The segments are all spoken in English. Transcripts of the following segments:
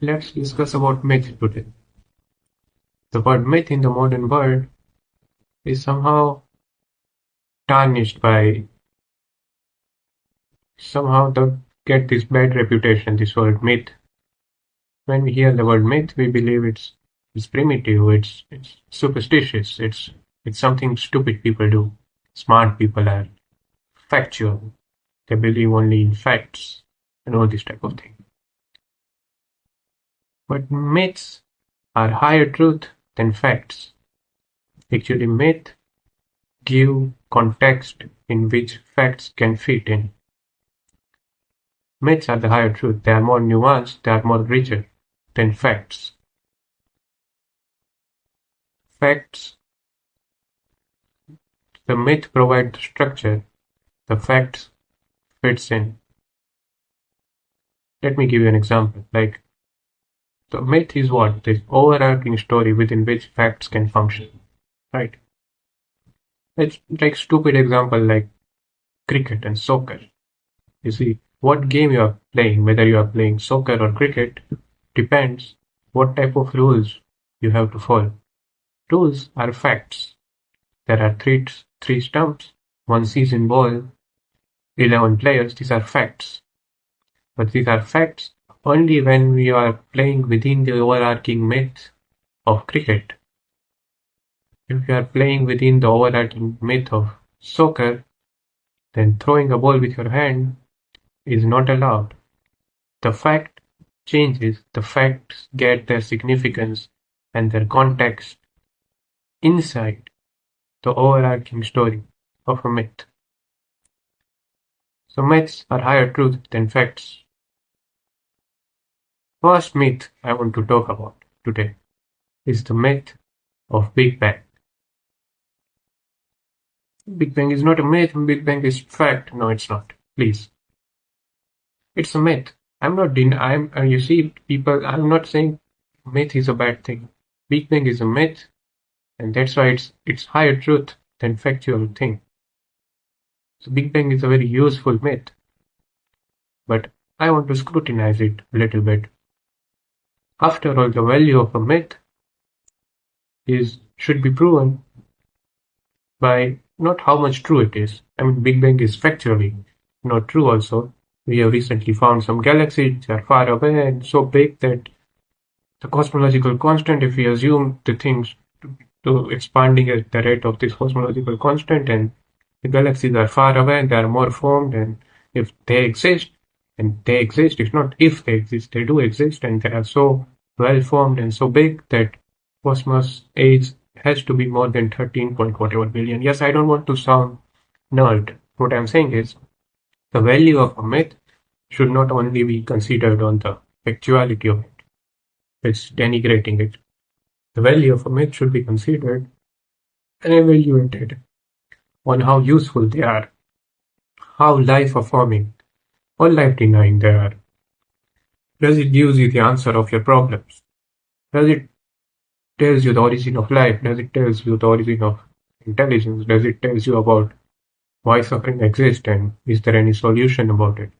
Let's discuss about myth today. The word myth in the modern world is somehow tarnished by somehow the get this bad reputation, this word myth. When we hear the word myth, we believe it's primitive, it's superstitious, it's something stupid people do. Smart people are factual. They believe only in facts and all this type of thing. But myths are higher truth than facts. Actually, myth give context in which facts can fit in. Myths are the higher truth. They are more nuanced, they are more richer than facts. Facts, the myth provides the structure, the facts fits in. Let me give you an example. Like the myth is what? This overarching story within which facts can function. Right? It's like stupid example like cricket and soccer. You see, what game you are playing, whether you are playing soccer or cricket, depends what type of rules you have to follow. Rules are facts. There are three stumps, one season ball, 11 players. These are facts. But these are facts only when we are playing within the overarching myth of cricket. If you are playing within the overarching myth of soccer, then throwing a ball with your hand is not allowed. The fact changes, the facts get their significance and their context inside the overarching story of a myth. So myths are higher truth than facts. First myth I want to talk about today is the myth of Big Bang. Big Bang is not a myth, Big Bang is fact. No, it's not. Please. It's a myth. I'm not you see people, I'm not saying myth is a bad thing. Big Bang is a myth and that's why it's higher truth than factual thing. So Big Bang is a very useful myth. But I want to scrutinize it a little bit. After all, the value of a myth should be proven by not how much true it is. I mean, Big Bang is factually not true also. We have recently found some galaxies which are far away and so big that the cosmological constant, if we assume the things to expanding at the rate of this cosmological constant and the galaxies are far away and they are more formed and if they exist, and they exist, it's not if they exist, they do exist and they are so well formed and so big that cosmos age has to be more than 13 point whatever billion. Yes, I don't want to sound nerd. What I'm saying is the value of a myth should not only be considered on the factuality of it. It's denigrating it. The value of a myth should be considered and evaluated on how useful they are, how life affirming or life denying they are. Does it give you the answer of your problems? Does it tells you the origin of life? Does it tells you the origin of intelligence? Does it tells you about why suffering exists and is there any solution about it?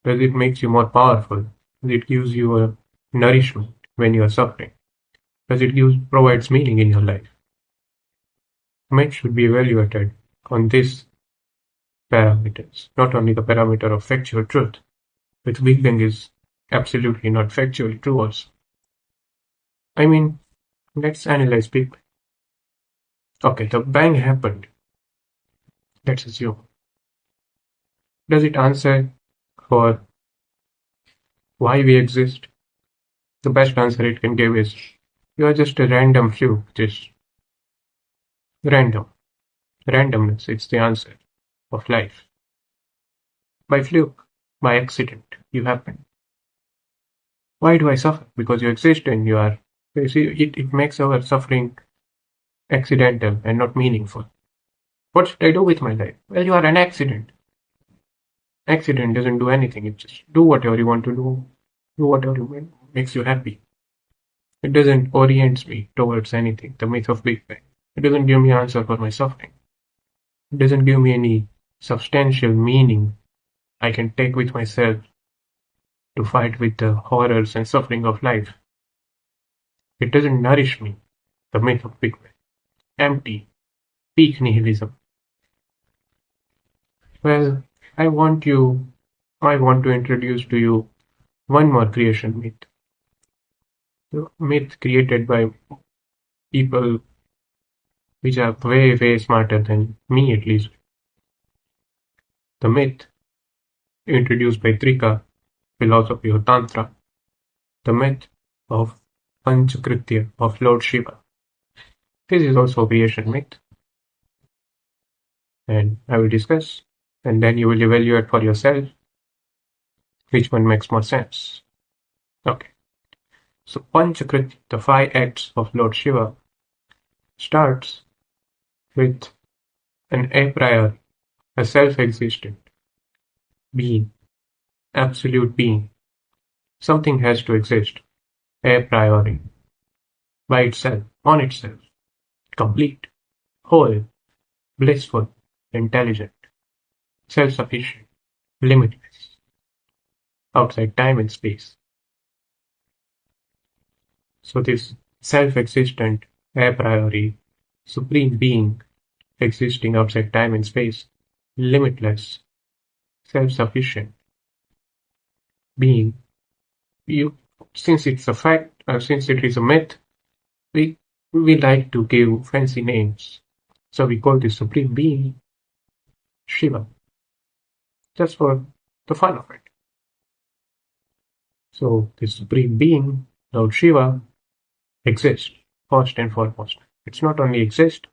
Does it makes you more powerful? Does it gives you a nourishment when you are suffering? Does it provides meaning in your life? Myth should be evaluated on these parameters, not only the parameter of factual truth, which Big Bang is absolutely not factually true also. I mean, let's analyze Big Bang. Okay, the bang happened. Let's assume. Does it answer for why we exist? The best answer it can give is you are just a random fluke, just random. Randomness, it's the answer of life. By fluke, by accident, you happen. Why do I suffer? Because you exist and you are. You see, it makes our suffering accidental and not meaningful. What should I do with my life? Well, you are an accident. Accident doesn't do anything. It just do whatever you want to do. Do whatever makes you happy. It doesn't orient me towards anything. The myth of Big Bang. It doesn't give me answer for my suffering. It doesn't give me any substantial meaning I can take with myself to fight with the horrors and suffering of life. It doesn't nourish me, the myth of Big Bang. Empty, peak nihilism. Well, I want you, I want to introduce to you one more creation myth. The myth created by people which are way, way smarter than me at least. The myth introduced by Trika, philosophy of Tantra. The myth of Panchakritya of Lord Shiva. This is also a creation myth, and I will discuss, and then you will evaluate for yourself which one makes more sense. Okay, so Panchakritya, the 5 acts of Lord Shiva, starts with an a priori, a self-existent being, absolute being. Something has to exist, a priori, by itself, on itself, complete, whole, blissful, intelligent, self-sufficient, limitless, outside time and space. So this self-existent, a priori, supreme being existing outside time and space, limitless, self-sufficient being, since it's a fact, since it is a myth, we like to give fancy names. So we call this supreme being Shiva, just for the fun of it. So this supreme being, Lord Shiva, exists first and foremost. It's not only exist,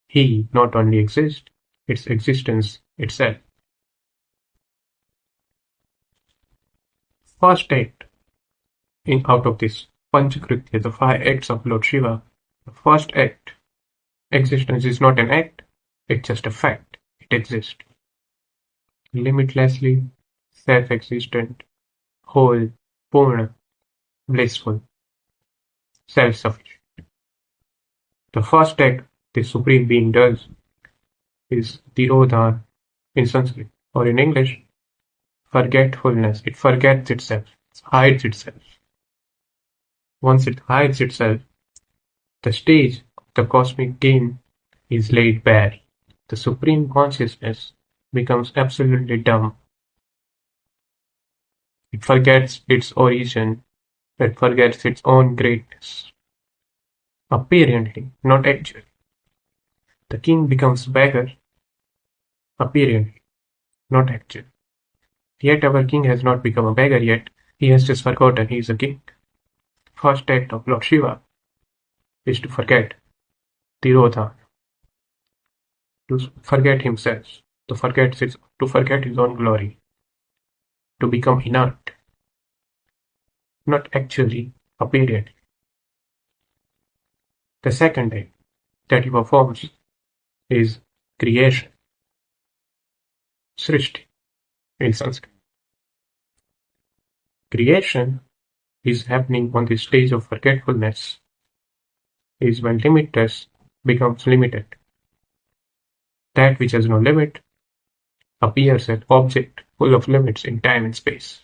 he not only exists, its existence itself. First act out of this Panchakritya, the 5 acts of Lord Shiva, the first act, existence is not an act, it's just a fact. It exists. Limitlessly, self-existent, whole, purna, blissful, self-sufficient. The first act the Supreme Being does is Tirodhan in Sanskrit, or in English, forgetfulness. It forgets itself, it hides itself. Once it hides itself, the stage of the cosmic game is laid bare. The Supreme Consciousness becomes absolutely dumb. It forgets its origin, it forgets its own greatness. Apparently, not actually. The king becomes beggar, apparently, not actually. Yet our king has not become a beggar yet, he has just forgotten he is a king. First act of Lord Shiva is to forget Tirodhan, to forget himself, to forget his own glory, to become inert, not actually, apparently. The second act that he performs is creation, Srishti in Sanskrit. Creation is happening on the stage of forgetfulness, is when limitless becomes limited. That which has no limit appears an object full of limits in time and space.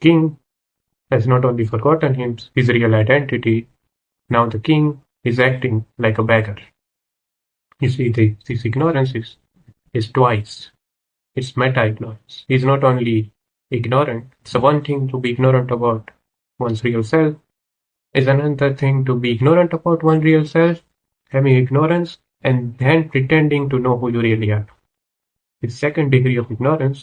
King has not only forgotten his real identity, now the king is acting like a beggar. You see, this ignorance is twice. It's meta-ignorance. He's not only ignorant, it's one thing to be ignorant about one's real self, is another thing to be ignorant about one's real self, having ignorance, and then pretending to know who you really are. The second degree of ignorance